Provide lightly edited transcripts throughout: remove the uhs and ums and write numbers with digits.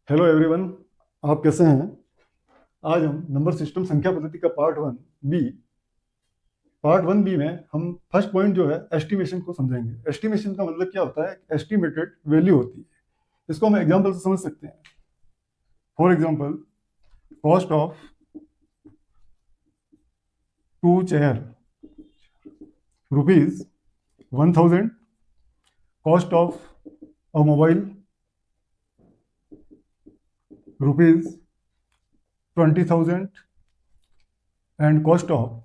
Hello everyone. आप कैसे हैं? आज हम नंबर सिस्टम संख्या पद्धति का पार्ट वन बी में हम फर्स्ट पॉइंट जो है एस्टिमेशन को समझेंगे। एस्टिमेशन का मतलब क्या होता है? एस्टिमेटेड वैल्यू होती है। इसको हम एग्जांपल से समझ सकते हैं। For example, cost of 2 chair rupees 1000, cost of a mobile rupees 20,000 and cost of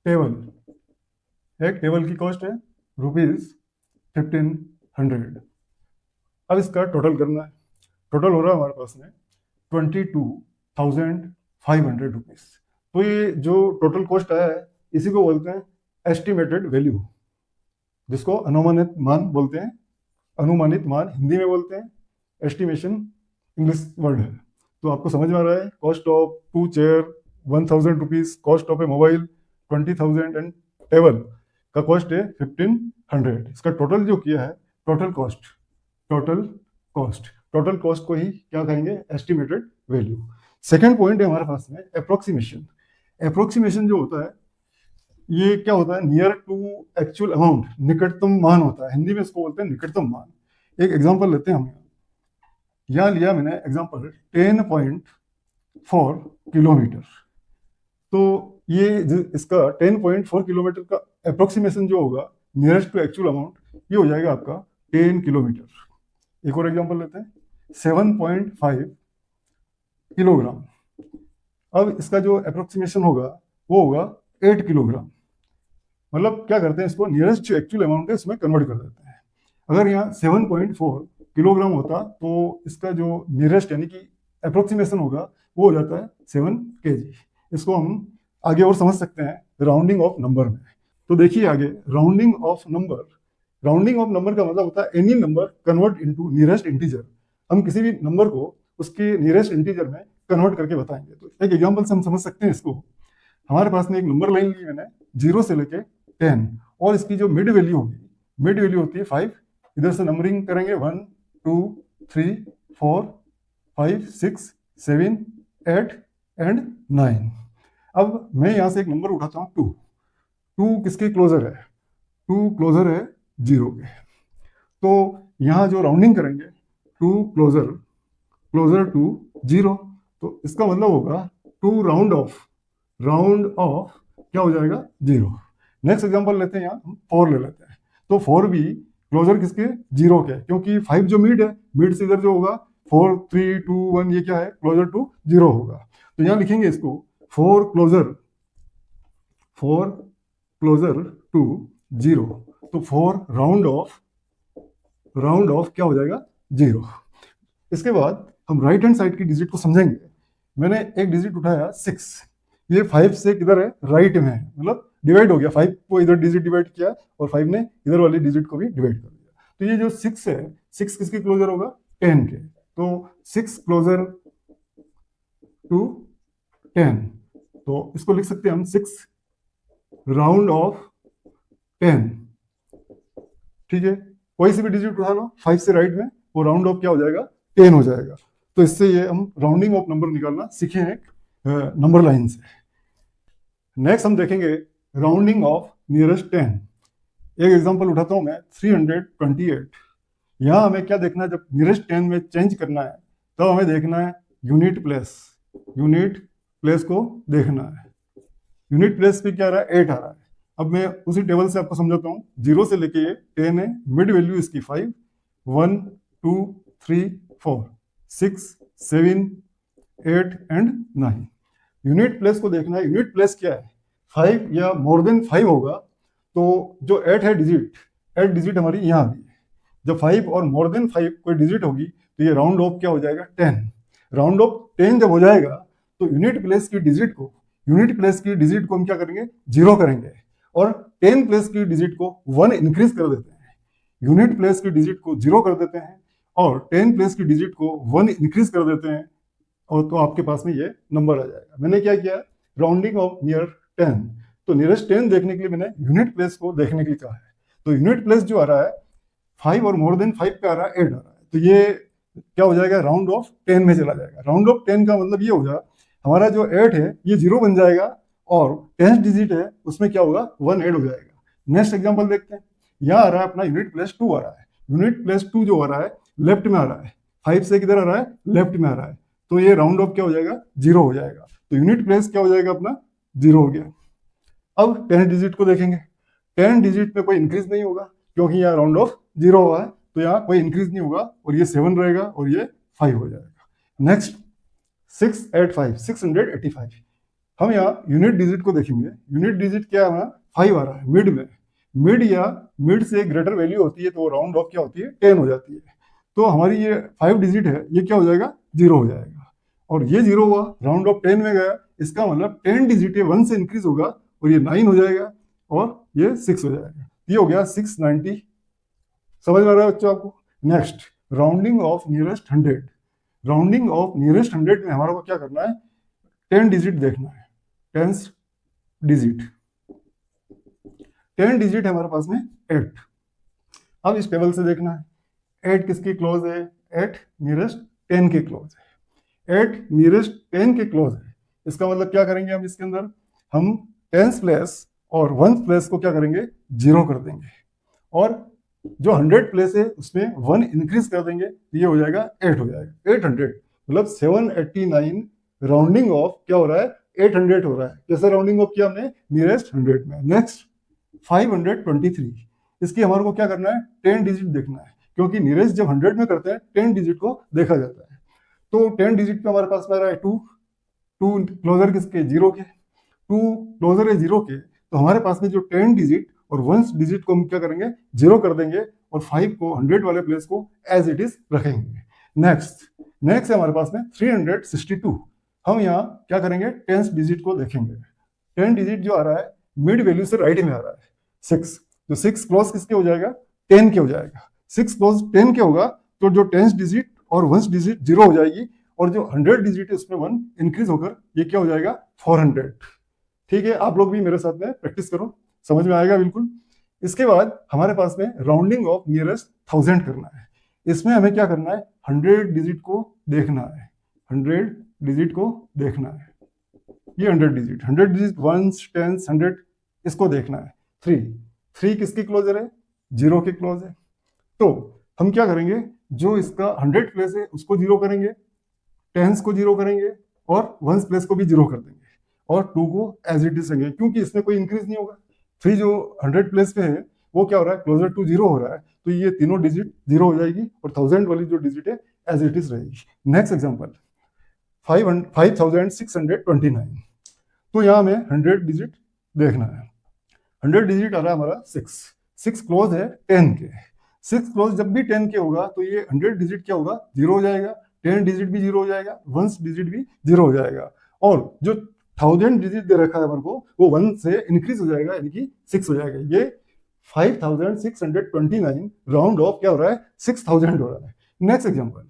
table, एक टेबल की कॉस्ट है रुपीज 1500। अब इसका टोटल करना है। टोटल हो रहा है हमारे पास में 22,500 रुपीज। तो ये जो टोटल कॉस्ट आया है इसी को बोलते हैं एस्टिमेटेड वैल्यू, जिसको अनुमानित मान बोलते हैं। अनुमानित मान हिंदी में बोलते हैं, एस्टिमेशन इंग्लिश वर्ड है। तो आपको समझ में आ रहा है, cost of 2 chair 1000 rupees, cost of A mobile 20,000 and table का कॉस्ट है 1500। इसका टोटल जो किया है total cost, total total cost को ही क्या कहेंगे? Estimated value. सेकंड पॉइंट है हमारे पास में अप्रोक्सीमेशन। अप्रोक्सीमेशन जो होता है ये क्या होता है? नियर टू एक्चुअल अमाउंट, निकटतम मान होता है। हिंदी में इसको बोलते हैं निकटतम मान। एक एग्जांपल लेते हैं हम। यहाँ लिया मैंने एग्जांपल 10.4 किलोमीटर। तो ये इसका 10.4 किलोमीटर का अप्रोक्सीमेशन जो होगा नियरेस्ट टू एक्चुअल अमाउंट, ये हो जाएगा आपका 10 किलोमीटर। एक और एग्जांपल लेते हैं 7.5 किलोग्राम। अब इसका जो अप्रोक्सीमेशन होगा वो होगा 8 किलोग्राम। मतलब क्या करते हैं, इसको नियरेस्ट जो एक्चुअल अमाउंट है उसमें कन्वर्ट कर देते हैं। अगर यहाँ 7.4 किलोग्राम होता तो इसका जो नियरेस्ट यानी कि अप्रोक्सीमेशन होगा वो हो जाता है 7 kg। इसको हम आगे और समझ सकते हैं राउंडिंग ऑफ नंबर में। तो देखिए आगे, rounding off number. Rounding off number का मतलब होता है any number convert into nearest integer. हम किसी भी नंबर को उसके नियरेस्ट इंटीजर में कन्वर्ट करके बताएंगे। तो एक एग्जांपल से हम समझ सकते हैं इसको। हमारे पास में एक नंबर लाइन ली मैंने 0 से लेके 10, और इसकी जो मिड वैल्यू होगी, मिड वैल्यू होती है 5। इधर से नंबरिंग करेंगे 1 2 3 4 5 6 7 8 एंड 9। अब मैं यहाँ से एक नंबर उठाता हूँ 2। 2 किसके क्लोजर है? 2 क्लोजर है 0 के। तो यहाँ जो राउंडिंग करेंगे 2 क्लोजर क्लोजर टू 0, तो इसका मतलब होगा 2 राउंड ऑफ, राउंड ऑफ क्या हो जाएगा? 0। नेक्स्ट एग्जांपल लेते हैं, यहाँ हम 4 ले लेते हैं। तो 4 भी क्लोजर किसके? 0 के, क्योंकि 5 जो मिड है, मिड से इधर जो होगा 4 3 2 1, ये क्या है? क्लोजर टू 0 होगा। तो यहाँ लिखेंगे इसको 4 क्लोजर टू 0। तो 4 राउंड ऑफ क्या हो जाएगा? 0। इसके बाद हम राइट हैंड साइड की डिजिट को समझेंगे। मैंने एक डिजिट उठाया 6, ये 5 से किधर है? राइट में है, मतलब डिवाइड हो गया। 5 को इधर डिजिट डिवाइड किया और 5 ने इधर वाली डिजिट को भी डिवाइड कर दिया। तो ये जो 6 है, 6 किसके क्लोजर होगा? 10 के। तो 6 क्लोजर टू 10, तो इसको लिख सकते हैं हम 6 राउंड ऑफ 10। ठीक है, कोई सी भी डिजिट उठा लो 5 से राइट में, वो राउंड ऑफ क्या हो जाएगा? 10 हो जाएगा। तो इससे ये हम राउंडिंग ऑफ नंबर निकालना सीखे हैं एक नंबर लाइन से। नेक्स्ट हम देखेंगे राउंडिंग ऑफ नियरेस्ट 10। एक एग्जांपल उठाता हूं मैं 328। यहाँ हमें क्या देखना है? जब नियरेस्ट 10 में चेंज करना है तो हमें देखना है यूनिट प्लेस को देखना है। यूनिट प्लेस पे क्या आ रहा है? 8 आ रहा है। अब मैं उसी टेबल से आपको समझाता हूँ। 0 से लेके 10 है, मिड वैल्यू इसकी 5, 1 2 3 4 6 7 8 एंड 9। यूनिट प्लेस को देखना है। यूनिट प्लेस क्या है? 5 या मोर देन 5 होगा तो जो 8 है डिजिट, 8 डिजिट हमारी यहाँ आ गई है। जब 5 और मोर देन 5 कोई डिजिट होगी तो ये राउंड ऑफ क्या हो जाएगा? 10। राउंड ऑफ 10 जब हो जाएगा तो यूनिट प्लेस की डिजिट को हम क्या करेंगे? 0 करेंगे, और 10 प्लेस की डिजिट को 1 इंक्रीज कर देते हैं। यूनिट प्लेस की डिजिट को 0 कर देते हैं और 10 प्लेस की डिजिट को 1 इंक्रीज कर देते हैं, और तो आपके पास में ये नंबर आ जाएगा। मैंने क्या किया? Rounding off near 10। तो नियरेस्ट 10 देखने के लिए मैंने यूनिट प्लेस को देखने के लिए कहा है। तो यूनिट प्लेस जो आ रहा है 5 और मोर देन 5 पे आ रहा है, 8 आ रहा है। तो ये क्या हो जाएगा, राउंड ऑफ 10 में चला जाएगा। राउंड ऑफ 10 का मतलब ये होगा हमारा जो 8 है ये 0 बन जाएगा और 10th डिजिट है उसमें क्या होगा, 1 ऐड हो जाएगा। नेक्स्ट एग्जांपल देखते हैं। यहाँ आ रहा है अपना यूनिट प्लस 2 आ रहा है। यूनिट प्लस 2 जो आ रहा है लेफ्ट में आ रहा है, 5 से किधर आ रहा है, लेफ्ट में आ रहा है, तो ये राउंड ऑफ क्या हो जाएगा, 0 हो जाएगा। तो यूनिट प्लेस क्या हो जाएगा अपना, 0 हो गया। अब 10 डिजिट को देखेंगे। 10 डिजिट में कोई इंक्रीज नहीं होगा क्योंकि यहाँ राउंड ऑफ 0 हुआ है, तो यहाँ कोई इंक्रीज नहीं होगा और ये 7 रहेगा और ये 5 हो जाएगा। नेक्स्ट 685, 685। हम यहाँ यूनिट डिजिट को देखेंगे। यूनिट डिजिट क्या है, 5 आ रहा है मिड में। मिड या मिड से ग्रेटर वैल्यू होती है तो राउंड ऑफ क्या होती है, 10 हो जाती है। तो हमारी ये 5 डिजिट है ये क्या हो जाएगा, 0 हो जाएगा। और ये 0 हुआ, राउंड ऑफ 10 में गया, इसका मतलब 10 डिजिट है 1 से इंक्रीज होगा और ये 9 हो जाएगा और ये 6 हो जाएगा। ये हो गया 690। समझ में आ रहा है बच्चों आपको। Next rounding off nearest 100। Rounding off nearest 100 में हमारा को क्या करना है, 10 डिजिट देखना है। 10 डिजिट, 10 डिजिट है हमारे पास में 8। अब इस टेबल से देखना है 8 किसकी क्लोज है, 8 नियरेस्ट 10 के क्लोज है। 8 नियरेस्ट 10 के क्लोज है, इसका मतलब क्या करेंगे हम इसके अंदर, हम 10 प्लेस और 1 प्लेस को क्या करेंगे, 0 कर देंगे और जो 100 प्लेस है उसमें 1 इंक्रीज कर देंगे, ये हो जाएगा 8 हो जाएगा। 800 मतलब 789 राउंडिंग ऑफ क्या हो रहा है, 800 हो रहा है। कैसे राउंडिंग ऑफ किया हमने, नियरेस्ट 100 में। नेक्स्ट 523, इसकी हमारे को क्या करना है, 10 डिजिट देखना है क्योंकि नियरेस्ट जब 100 में करते हैं 10 डिजिट को देखा जाता है। तो 10 डिजिट में हमारे पास में आ रहा है 2, 2 क्लोजर किसके, 0 के, 2 क्लोजर है 0 के, तो हमारे पास में जो 10 डिजिट और 1 डिजिट को हम क्या करेंगे, 0 कर देंगे और 5 को 100 वाले प्लेस को एज इट इज रखेंगे। नेक्स्ट है हमारे पास में 362। हम यहाँ क्या करेंगे, 10 डिजिट को देखेंगे। 10 डिजिट जो आ रहा है मिड वैल्यू से राइट में आ रहा है 6, तो 6 क्लोज किसके हो जाएगा, 10 के हो जाएगा। 6 क्लोज 10 के होगा तो जो 10 डिजिट और 1 डिजिट 0 हो जाएगी और जो 100 डिजिट है उसमें 1 इंक्रीज होकर ये क्या हो जाएगा, 400। ठीक है, आप लोग भी मेरे साथ में प्रैक्टिस करो, समझ में आएगा बिल्कुल। इसके बाद हमारे पास में राउंडिंग ऑफ नियरेस्ट 1000 करना है। इसमें हमें क्या करना है, 100 डिजिट को देखना है। 100 डिजिट को देखना है, ये 100 डिजिट, 100 डिजिट 1 10 100 इसको देखना है। 3 किसकी क्लोजर है, 0 के क्लोज है। तो हम क्या करेंगे, जो इसका 100 प्लेस है उसको 0 करेंगे, 10s को 0 करेंगे और 1s प्लेस को भी 0 कर देंगे और 2 को एज इट इज रहेंगे क्योंकि इसमें कोई इंक्रीज नहीं होगा। 3 जो 100 प्लेस पे है वो क्या हो रहा है, क्लोजर टू 0 हो रहा है, तो ये तीनों डिजिट 0 हो जाएगी और 1000 वाली जो डिजिट है एज इट इज रहेगी। Next example 5629। तो यहाँ हमें 100 डिजिट देखना है। 100 डिजिट आ रहा है हमारा 6 क्लोज है 10 के। 6 क्लोज जब भी 10 के होगा तो ये 100 डिजिट क्या होगा, 0 हो जाएगा, 10 डिजिट भी 0 हो जाएगा, 1 डिजिट भी 0 हो जाएगा और जो 1000 डिजिट दे रखा है हमारे को वो 1 से इंक्रीज हो जाएगा यानी कि 6 हो जाएगा। ये 5629 राउंड ऑफ क्या हो रहा है, 6000 हो रहा है। Next example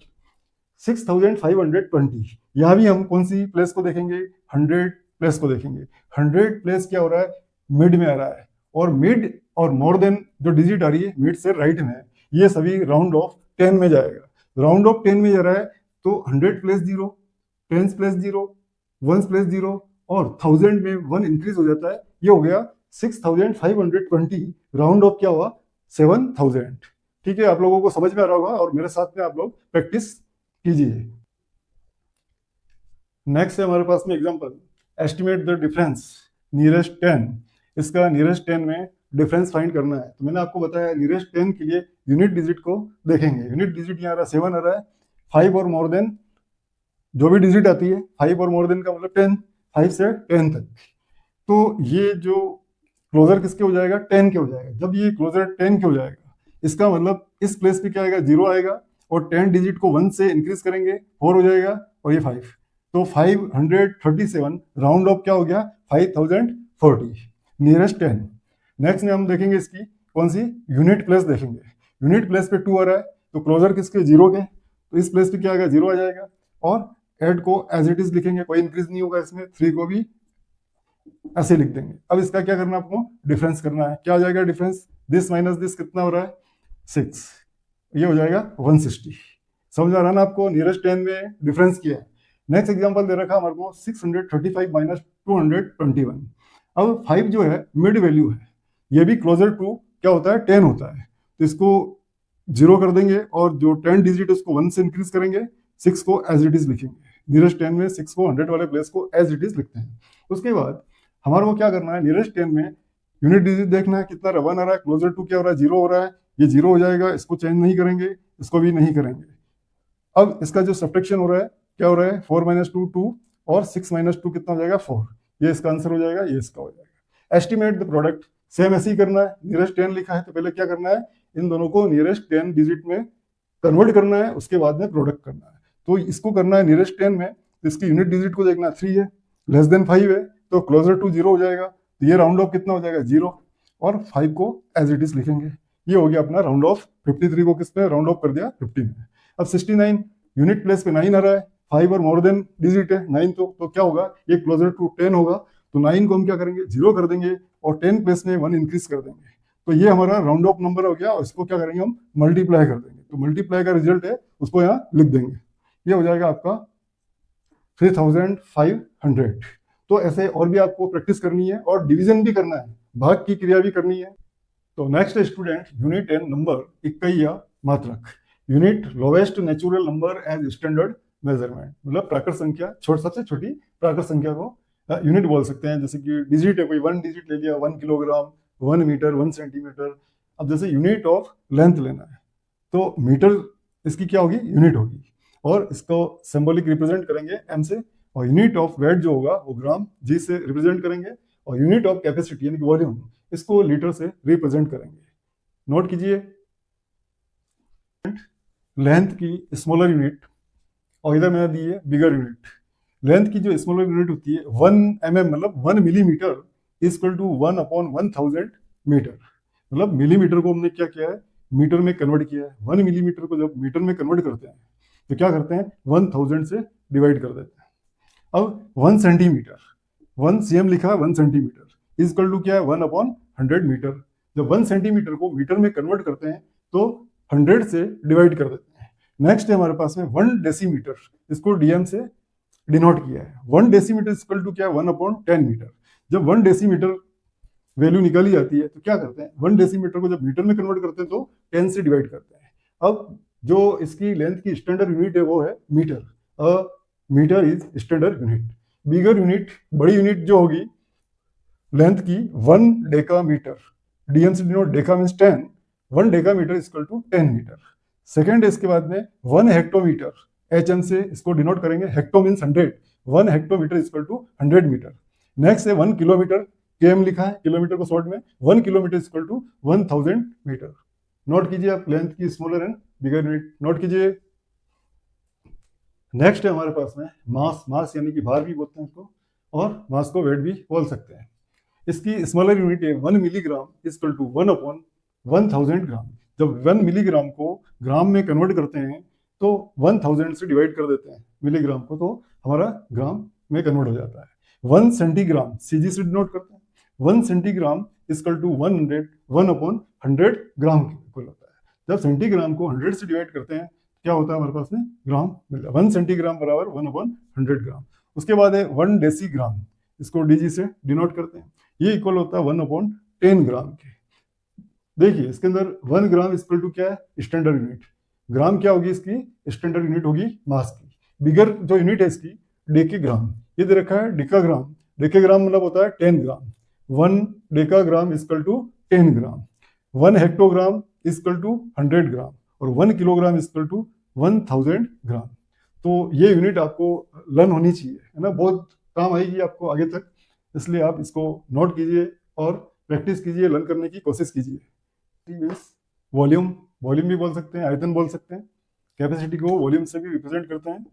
6520। यहाँ भी हम कौन सी प्लेस को देखेंगे, 100 प्लेस को देखेंगे। 100 प्लेस क्या हो रहा है, मिड में आ रहा है और मिड और मोर देन जो डिजिट आ रही है मिड से राइट में है, ये सभी राउंड ऑफ 10 में जाएगा। राउंड ऑफ 10 में जा रहा है तो 100 प्लस 0, 10 प्लस 0, 1 प्लस 0 और 1000 में 1 इंक्रीज हो जाता है, ये हो गया 6520। राउंड ऑफ क्या हुआ, 7000। ठीक है, आप लोगों को समझ में आ रहा होगा और मेरे साथ में आप लोग प्रैक्टिस कीजिए। नेक्स्ट है हमारे पास में example, estimate the difference nearest 10। इसका नियरेस्ट 10 में डिफरेंस फाइंड करना है। तो मैंने आपको बताया नियरेस्ट 10 के लिए यूनिट डिजिट को देखेंगे। यूनिट डिजिट यहाँ आ रहा है 7 आ रहा है, 5 और मोर देन जो भी डिजिट आती है, 5 और मोर देन का मतलब 10, 5 से 10 तक। तो ये जो क्लोजर किसके हो जाएगा, 10 के हो जाएगा। जब ये क्लोजर 10 के हो जाएगा इसका मतलब इस प्लेस पे क्या आएगा, 0 आएगा और 10 डिजिट को 1 से इंक्रीज करेंगे 4 हो जाएगा और ये 5, तो 537 राउंड ऑफ क्या हो गया, 5040 नियरेस्ट 10। नेक्स्ट में हम देखेंगे इसकी कौन सी, यूनिट प्लेस देखेंगे। यूनिट प्लेस पे 2 आ रहा है तो क्लोजर किसके, 0 के, तो इस प्लेस पे क्या आएगा, 0 आ जाएगा और 8 को एज इट इज लिखेंगे, कोई इंक्रीज नहीं होगा इसमें। 3 को भी ऐसे लिख देंगे। अब इसका क्या करना है आपको, डिफरेंस करना है। क्या आ जाएगा डिफरेंस, दिस माइनस दिस कितना हो रहा है, 6, ये हो जाएगा 160। समझ आ रहा ना आपको, नियरेस्ट 10 में डिफरेंस किया है। नेक्स्ट एग्जांपल दे रखा हमारे को 635 माइनस 221। अब 5 जो है मिड वैल्यू है, ये भी क्लोजर टू क्या होता है 10 होता है, तो इसको 0 कर देंगे और जो 10 डिजिट उसको 1 से इंक्रीज करेंगे, 6 को एज इट इज लिखेंगे। नियरेस्ट 10 में 6 को 100 वाले प्लेस को एज इट इज लिखते हैं। उसके बाद हमारे को क्या करना है, नियरेस्ट 10 में यूनिट डिजिट देखना है कितना 1 आ रहा है, क्लोजर टू क्या हो रहा है 0 हो रहा है, ये 0 हो जाएगा, इसको चेंज नहीं करेंगे, इसको भी नहीं करेंगे। अब इसका जो सब्ट्रैक्शन हो रहा है क्या हो रहा है, 4 माइनस 2 2 और 6 माइनस 2 कितना हो जाएगा 4, ये इसका आंसर हो जाएगा, ये इसका हो जाएगा। एस्टिमेट द प्रोडक्ट सेम ऐसे ही करना है, नियरेस्ट 10 लिखा है तो पहले क्या करना है, इन दोनों को नियरेस्ट 10 डिजिट में कन्वर्ट करना है, उसके बाद में प्रोडक्ट करना है। तो इसको करना है नियरेस्ट 10 में, तो इसकी यूनिट डिजिट को देखना 3 है, लेस देन 5 है तो क्लोजर टू 0 हो जाएगा, तो ये राउंड ऑफ कितना हो जाएगा 0 और 5 को एज इट इज लिखेंगे। ये हो गया अपना राउंड ऑफ। 53 को किसने राउंड ऑफ कर दिया 50 में। अब 69 यूनिट प्लेस पे 9 आ रहा है, 5 और मोर देन डिजिट है 9, तो क्या होगा, ये क्लोजर टू 10 होगा, तो 9 को हम क्या करेंगे 0 कर देंगे और 10 प्लेस में 1 इंक्रीज कर देंगे, तो ये हमारा राउंड ऑफ नंबर हो गया और इसको क्या करेंगे हम मल्टीप्लाई कर देंगे, तो मल्टीप्लाई का रिजल्ट है उसको यहाँ लिख देंगे, ये हो जाएगा आपका 3500। तो ऐसे और भी आपको प्रैक्टिस करनी है और डिवीजन भी करना है, भाग की क्रिया भी करनी है। तो नेक्स्ट स्टूडेंट यूनिट 10 नंबर इक्कैया मात्रक, unit lowest natural number as standard measurement, मतलब प्राकृत संख्या सबसे छोटी प्राकृत संख्या को यूनिट बोल सकते हैं। जैसे कि डिजिट है कोई 1 डिजिट ले लिया, 1 किलोग्राम, 1 मीटर, 1 सेंटीमीटर। अब जैसे यूनिट ऑफ लेंथ लेना है तो मीटर इसकी क्या होगी यूनिट होगी, और इसको सिंबॉलिक रिप्रेजेंट करेंगे एम से, और यूनिट ऑफ वेट जो होगा वो ग्राम जी से रिप्रेजेंट करेंगे, और यूनिट ऑफ कैपेसिटी यानी कि वॉल्यूम इसको लीटर से रिप्रेजेंट करेंगे। नोट कीजिए, लेंथ की स्मॉलर यूनिट और इधर मैंने दी है बिगर यूनिट। लेंथ की जो स्मॉलर यूनिट होती है 1 mm मतलब 1 मिलीमीटर इक्वल टू 1/1000 मीटर, मतलब मिलीमीटर को हमने क्या किया है मीटर में कन्वर्ट किया है। 1 मिलीमीटर को जब मीटर में कन्वर्ट करते हैं तो क्या करते हैं 1000 से डिवाइड कर देते हैं। अब 1 सेंटीमीटर, 1 cm लिखा है 1 सेंटीमीटर इक्वल टू क्या है 1/100 मीटर। जब 1 सेंटीमीटर को मीटर में कन्वर्ट करते हैं तो 100 से डिवाइड कर देते हैं। नेक्स्ट है हमारे पास में 1 डेसीमीटर, इसको डीएम से डिनोट किया है। 1 डेसीमीटर इक्वल टू क्या है 1/10 मीटर। जब 1 डेसीमीटर वैल्यू निकाली जाती है तो क्या करते हैं 1 डेसीमीटर को जब मीटर में कन्वर्ट करते हैं तो 10 से डिवाइड करते हैं। अब जो इसकी लेंथ की स्टैंडर्ड यूनिट है वो है metre, metre is standard unit. Bigger unit बड़ी यूनिट जो होगी लेंथ की 1 डेकामीटर, डीएम से denote deca means 10, 1 decametre equal to 10 metre. Second है इसके बाद में 1 हेक्टोमीटर, एचएम से इसको डिनोट करेंगे, hecto means 100, 1 hectometre equal to 100 metre. Next है 1 किलोमीटर, केएम लिखा है किलोमीटर को शॉर्ट में, 1 kilometre equal to 1000 metre. Note कीजिए आप लेंथ की smaller and bigger unit note कीजिए। नेक्स्ट है हमारे पास में मास, मास यानी कि भार भी बोलते हैं इसको, और मास को वेट भी बोल सकते हैं। इसकी स्मॉलर यूनिट है 1 मिलीग्राम इक्वल टू 1/1000 ग्राम। जब 1 मिलीग्राम को ग्राम में कन्वर्ट करते हैं तो 1000 से डिवाइड कर देते हैं मिलीग्राम को, तो हमारा ग्राम में कन्वर्ट हो जाता है। 1 सेंटीग्राम सीजी से डिनोट करते हैं, 1 सेंटीग्राम इक्वल टू 1/100 ग्राम के इक्वल होता है। जब सेंटीग्राम को 100 से डिवाइड करते हैं क्या होता है हमारे पास में ग्राम मिलता है। 1 सेंटीग्राम बराबर 1/100 ग्राम। उसके बाद है 1 डेसीग्राम, इसको डीजी से डिनोट करते हैं, ये इक्वल होता है 1/10 ग्राम के। देखिए इसके अंदर 1 ग्राम इक्वल टू क्या है स्टैंडर्ड यूनिट, ग्राम क्या होगी इसकी स्टैंडर्ड यूनिट होगी मास की। बिगर जो यूनिट है इसकी डेकीग्राम, ये दे रखा है डेकाग्राम, डेकाग्राम मतलब होता है 10 gram. 1 decagram equal to 10 gram. 1 hectogram equal to 100 gram और 1 किलोग्राम इक्वल टू 1000 ग्राम। तो ये यूनिट आपको लर्न होनी चाहिए, है ना, बहुत काम आएगी आपको आगे तक, इसलिए आप इसको नोट कीजिए और प्रैक्टिस कीजिए, लर्न करने की कोशिश कीजिए। वॉल्यूम, वॉल्यूम भी बोल सकते हैं, आयतन बोल सकते हैं, कैपेसिटी को वॉल्यूम से भी रिप्रेजेंट करते हैं,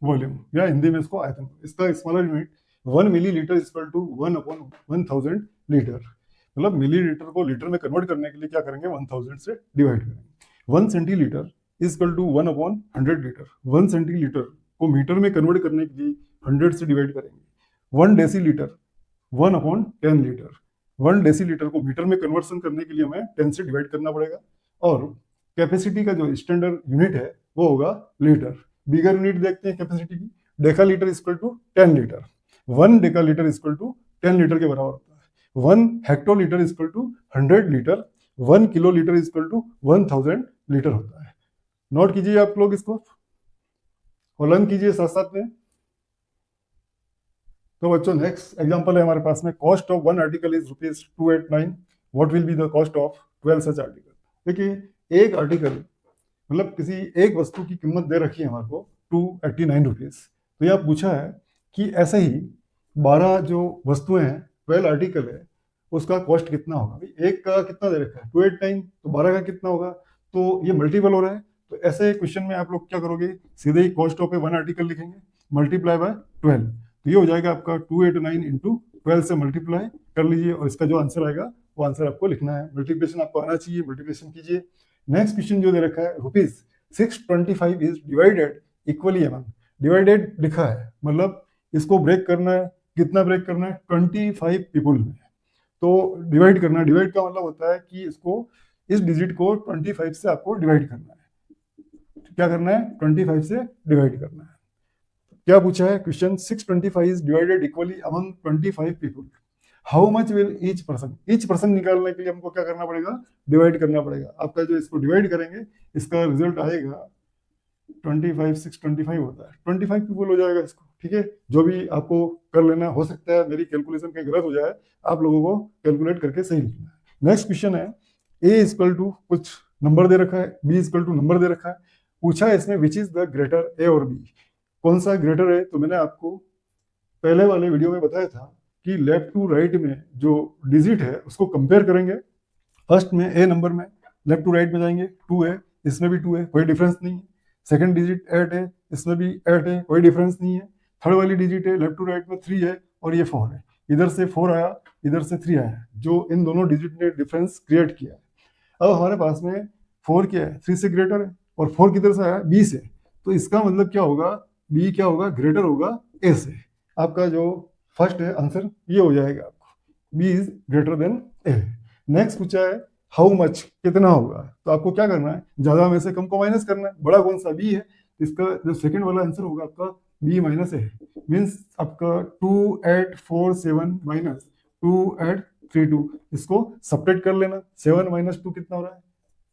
वॉल्यूम या हिंदी में इसको आयतन। इसका smaller unit 1 millilitre equal to 1/1000 litre, मतलब मिलीलीटर को लीटर में कन्वर्ट करने के लिए क्या करेंगे 1000 से डिवाइड करेंगे। 1 centilitre equal to 1/100 litre, 1 centilitre को मीटर में कन्वर्ट करने के लिए 100 से डिवाइड करेंगे। 1 डेसीलीटर 1/10 लीटर, 1 डेसीलीटर को मीटर में कन्वर्सन करने के लिए हमें 10 से डिवाइड करना पड़ेगा, और कैपेसिटी का जो स्टैंडर्ड यूनिट है वो होगा लीटर। बिगर यूनिट देखते हैं कैपेसिटी की, deca litre equal to 10 litre, 1 deca litre equal to 10 litre के बराबर होता है। 1 hectolitre equal to 100 litre, 1 kilo litre equal to 1000 litre होता है। नोट कीजिए आप लोग इसको और लर्न कीजिए साथ साथ में। तो बच्चों नेक्स्ट एग्जांपल है हमारे पास में, cost of one article is ₹289, what will be the cost of 12 such article. देखिए एक आर्टिकल मतलब किसी एक वस्तु की कीमत दे रखी है हमारे को ₹289। तो यह पूछा है कि ऐसे ही 12 जो वस्तुएं हैं, 12 आर्टिकल है, उसका कॉस्ट कितना होगा। भाई एक का कितना दे रखा है 289, तो 12 का कितना होगा, तो ये मल्टीपल हो रहा है। तो ऐसे क्वेश्चन में आप लोग क्या करोगे, सीधे ही cost of a one article लिखेंगे मल्टीप्लाई बाय 12, तो ये हो जाएगा आपका 289 इंटू 12 से मल्टीप्लाई कर लीजिए और इसका जो आंसर आएगा वो आंसर आपको लिखना है। मल्टीप्लिकेशन आपको आना चाहिए, मल्टीप्लिकेशन कीजिए। नेक्स्ट क्वेश्चन जो दे रखा है, ₹625 is divided equally among, divided लिखा है मतलब इसको ब्रेक करना है, कितना ब्रेक करना है 25 पीपुल में। तो डिवाइड करना, डिवाइड का मतलब होता है कि इसको इस डिजिट को 25 से आपको डिवाइड करना है। क्या करना है 25 से डिवाइड करना है। क्या पूछा है question, 625 is divided equally among 25 people, how much will each person निकालने के लिए हमको क्या करना पड़ेगा, डिवाइड करना पड़ेगा। आपका जो इसको डिवाइड करेंगे इसका रिजल्ट आएगा 25, 625 होता है, 25 पीपल हो जाएगा इसको। ठीक है, जो भी आपको कर लेना, हो सकता है मेरी कैलकुलेशन कहीं गलत हो जाए, आप लोगों को कैलकुलेट करके सही लिखना है। नेक्स्ट क्वेश्चन है, ए इक्वल टू कुछ नंबर दे रखा है, बी इक्वल टू नंबर दे रखा है, पूछा है इसमें विच इज द ग्रेटर, ए और बी, कौन सा ग्रेटर है। तो मैंने आपको पहले वाले वीडियो में बताया था कि लेफ्ट टू राइट में जो डिजिट है उसको कंपेयर करेंगे। फर्स्ट में ए नंबर में लेफ्ट टू राइट में जाएंगे, 2 है, इसमें भी 2 है, कोई डिफरेंस नहीं है। सेकंड डिजिट 8 है, इसमें भी 8 है, कोई डिफरेंस नहीं है। थर्ड वाली डिजिट है लेफ्ट टू राइट में 3 है और ये 4 है, इधर से 4 आया, इधर से 3 आया, जो इन दोनों डिजिट ने डिफरेंस क्रिएट किया है। अब हमारे पास में 4 क्या है, 3 से ग्रेटर है, और 4 किधर से आया, बी से, तो इसका मतलब क्या होगा, बी क्या होगा, ग्रेटर होगा ए से। आपका जो फर्स्ट है आंसर ये हो जाएगा आपको, B is greater than A. Next पूछा है हाउ मच, कितना होगा, तो आपको क्या करना है, ज्यादा में से कम को माइनस करना है, बड़ा कौन सा बी है, इसका जो सेकंड वाला आंसर होगा आपका बी माइनस ए, मीन्स आपका 2847 माइनस 2832, इसको सब्ट्रैक्ट कर लेना। 7 माइनस 2 कितना हो रहा है,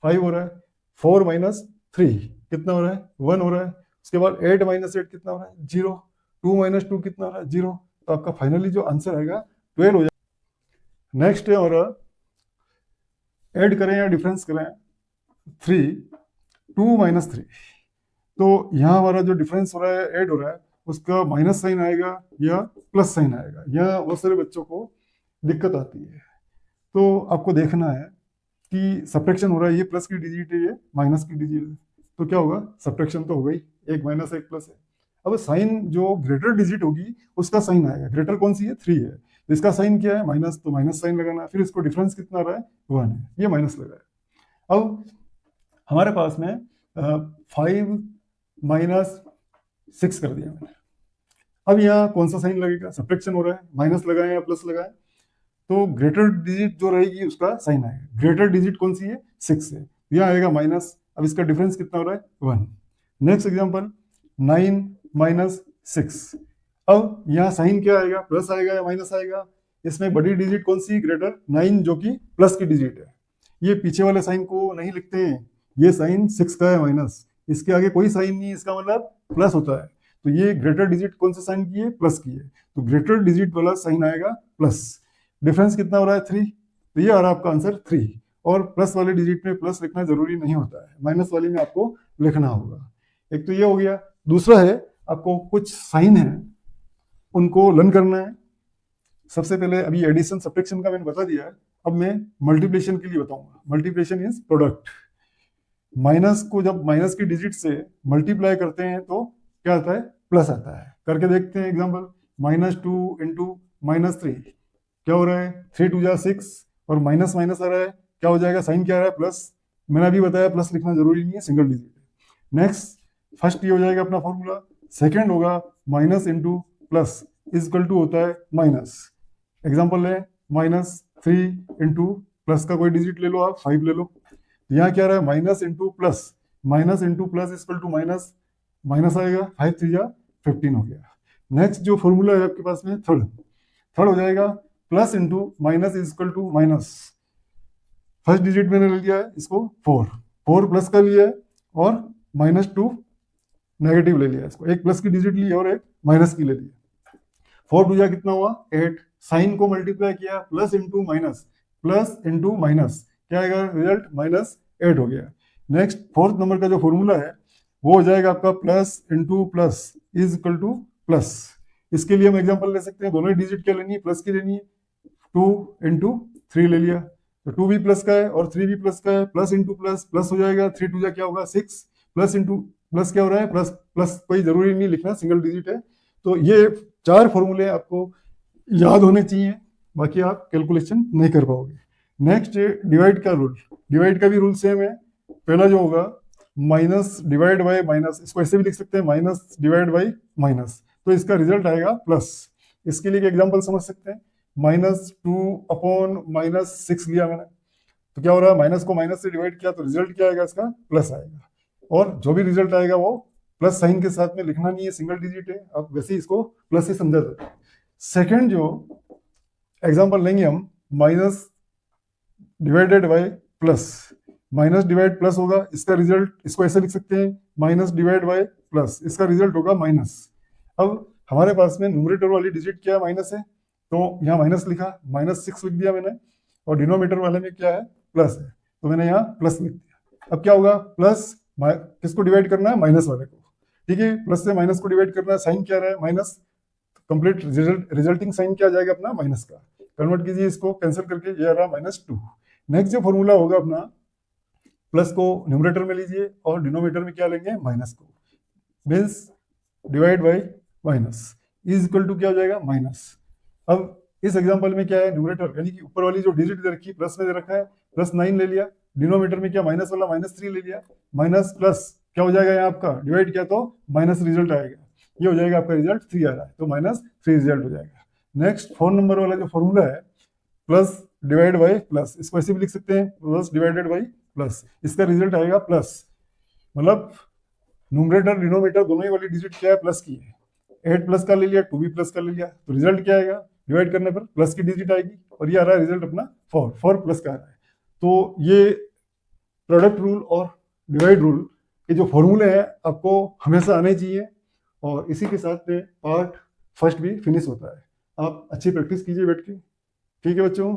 5 हो रहा है। 4 माइनस 3 कितना हो रहा है, 1 हो रहा है। उसके बाद 8 माइनस 8 कितना हो रहा है, 0। 2 माइनस 2 कितना हो रहा है, 0। तो आपका फाइनली जो आंसर आएगा 12 हो जाएगा। नेक्स्ट है हमारा, ऐड करें या डिफरेंस करें, 3 2 माइनस 3, तो यहाँ हमारा जो डिफरेंस हो रहा है, ऐड हो रहा है, उसका माइनस साइन आएगा या प्लस साइन आएगा। यहाँ बहुत सारे बच्चों को दिक्कत आती है, तो आपको देखना है कि सब्ट्रैक्शन हो रहा है, ये प्लस की डिजिट है, ये माइनस की डिजिट है, तो क्या होगा, सब्ट्रैक्शन तो हो गई, एक माइनस एक प्लस है। अब साइन जो ग्रेटर डिजिट होगी उसका साइन आएगा, ग्रेटर कौन सी है, 3 है, तो इसका साइन क्या है, माइनस, तो माइनस साइन लगाना है। फिर इसको डिफरेंस कितना आ रहा है, 1 है, ये माइनस लगा है। अब हमारे पास में 5 माइनस 6 कर दिया मैंने। अब यहाँ कौन सा साइन लगेगा, सब्ट्रैक्शन हो रहा है, माइनस लगाए या प्लस लगाए, तो ग्रेटर डिजिट जो रहेगी उसका साइन आएगा। ग्रेटर डिजिट कौन सी है, 6 है, यहाँ आएगा माइनस। अब इसका डिफरेंस कितना हो रहा है, 1। नेक्स्ट एग्जांपल, 9 माइनस 6, अब यहाँ साइन क्या आएगा, प्लस आएगा या माइनस आएगा। इसमें बड़ी डिजिट कौन सी, ग्रेटर 9 जो कि प्लस की डिजिट है। ये पीछे वाले साइन को नहीं लिखते हैं, ये साइन 6 का है माइनस, इसके आगे कोई साइन नहीं, इसका मतलब प्लस होता है। तो ये ग्रेटर डिजिट कौन सा साइन की है, प्लस की है, तो ग्रेटर डिजिट वाला साइन आएगा प्लस। डिफरेंस कितना हो रहा है, 3, तो ये आ रहा है आपका आंसर 3। और प्लस वाले डिजिट में प्लस लिखना जरूरी नहीं होता है, माइनस वाली में आपको लिखना होगा। एक तो ये हो गया। दूसरा है, आपको कुछ साइन है उनको लर्न करना है। सबसे पहले अभी एडिशन सब्ट्रैक्शन का मैंने बता दिया है, अब मैं मल्टीप्लिकेशन के लिए बताऊंगा। Multiplication is product. माइनस को जब माइनस की डिजिट से मल्टीप्लाई करते हैं तो क्या आता है, प्लस आता है। करके देखते हैं एग्जांपल, -2 इंटू -3 क्या हो रहा है, 3 2 जा 6, और माइनस माइनस आ रहा है, क्या हो जाएगा, साइन क्या आ रहा है, प्लस। मैंने अभी बताया प्लस लिखना जरूरी नहीं है, सिंगल डिजिट है। नेक्स्ट, फर्स्ट ये हो जाएगा अपना फॉर्मूला। सेकेंड होगा minus into plus is equal to होता है माइनस। एग्जाम्पल है -3 इंटू प्लस का कोई डिजिट ले लो आप, 5 ले लो, तो यहाँ क्या रहा है, minus into plus, minus into plus equal to minus, minus आएगा, 5 3 जा 15 हो गया। नेक्स्ट जो फॉर्मूला है आपके पास में थर्ड, थर्ड हो जाएगा plus into minus is equal to minus, first digit मैंने ले लिया है इसको 4, 4 प्लस का लिया है और -2 नेगेटिव ले लिया, इसको एक प्लस की डिजिट ली और एक माइनस की ले ली। 4 टू जा कितना हुआ 8, साइन को मल्टीप्लाई किया, plus into minus, plus into minus क्या आएगा रिजल्ट -8 हो गया। नेक्स्ट फोर्थ नंबर का जो फॉर्मूला है वो हो जाएगा आपका plus into plus is equal two plus. इसके लिए हम एग्जांपल ले सकते हैं, दोनों ही डिजिट क्या लेनी है, प्लस की लेनी है, 2 इंटू 3 ले लिया, तो 2 भी प्लस का है और 3 भी प्लस का है, प्लस इंटू प्लस प्लस हो जाएगा, 3 टू जा क्या होगा 6, प्लस इंटू प्लस क्या हो रहा है प्लस, प्लस कोई जरूरी नहीं लिखना, सिंगल डिजिट है। तो ये 4 फॉर्मूले आपको याद होने चाहिए, बाकी आप कैलकुलेशन नहीं कर पाओगे। नेक्स्ट डिवाइड का रूल, डिवाइड का भी रूल सेम है। पहला जो होगा माइनस डिवाइड बाय माइनस, इसको ऐसे भी लिख सकते हैं माइनस डिवाइड बाय माइनस, तो इसका रिजल्ट आएगा प्लस। इसके लिए एक एग्जांपल समझ सकते हैं, -2 अपॉन -6 लिया मैंने, तो क्या हो रहा है माइनस को माइनस से डिवाइड किया तो रिजल्ट क्या आएगा इसका प्लस आएगा, और जो भी रिजल्ट आएगा वो प्लस साइन के साथ में लिखना नहीं है, सिंगल डिजिट है, आप वैसे ही इसको प्लस से समझा सकते हैं। सेकेंड जो एग्जांपल लेंगे हम, minus divided by plus, minus divide plus होगा, इसका रिजल्ट इसको ऐसे लिख सकते हैं माइनस डिवाइड बाय प्लस, इसका रिजल्ट होगा माइनस। अब हमारे पास में न्यूमरेटर वाली डिजिट क्या है माइनस है, तो यहाँ माइनस लिखा, -6 लिख दिया मैंने, और डिनोमिनेटर वाले में क्या है प्लस है, तो मैंने यहाँ प्लस लिख दिया। अब क्या होगा प्लस किसको डिवाइड करना है, माइनस वाले को, ठीक है, प्लस से माइनस को डिवाइड करना है, साइन क्या रहा है माइनस, कंप्लीट रिजल्टिंग साइन क्या आ जाएगा अपना माइनस का, कन्वर्ट कीजिए इसको कैंसिल करके, ये आ रहा -2। नेक्स्ट जो फॉर्मूला होगा अपना, प्लस को न्यूमरेटर में लीजिए और डिनोमिनेटर में क्या लेंगे माइनस को, means divide by minus is equal to क्या हो जाएगा माइनस। अब इस एग्जांपल में क्या है, न्यूमरेटर यानी कि ऊपर वाली जो डिजिट दे रखी है प्लस में दे रखा है +9 ले लिया, डिनोमिनेटर में क्या माइनस वाला -3 ले लिया, माइनस प्लस क्या हो जाएगा यहाँ आपका डिवाइड किया तो माइनस रिजल्ट आएगा, ये हो जाएगा आपका रिजल्ट 3 आ रहा है तो -3 रिजल्ट हो जाएगा। नेक्स्ट 4 नंबर वाला जो फॉर्मूला है प्लस डिवाइड बाई प्लस, इसको ऐसे भी लिख सकते हैं प्लस डिवाइडेड बाई प्लस, इसका रिजल्ट आएगा प्लस, मतलब न्यूमरेटर डिनोमिनेटर दोनों ही वाली डिजिट क्या है प्लस की है, 8 प्लस का ले लिया 2 भी प्लस का ले लिया, तो रिजल्ट क्या आएगा डिवाइड करने पर प्लस की डिजिट आएगी, और ये आ रहा है रिजल्ट अपना 4 प्लस का आ रहा है। तो ये प्रोडक्ट रूल और डिवाइड रूल के जो फॉर्मूले हैं आपको हमेशा आने चाहिए, और इसी के साथ में पार्ट फर्स्ट भी फिनिश होता है। आप अच्छी प्रैक्टिस कीजिए बैठ के, ठीक है बच्चों।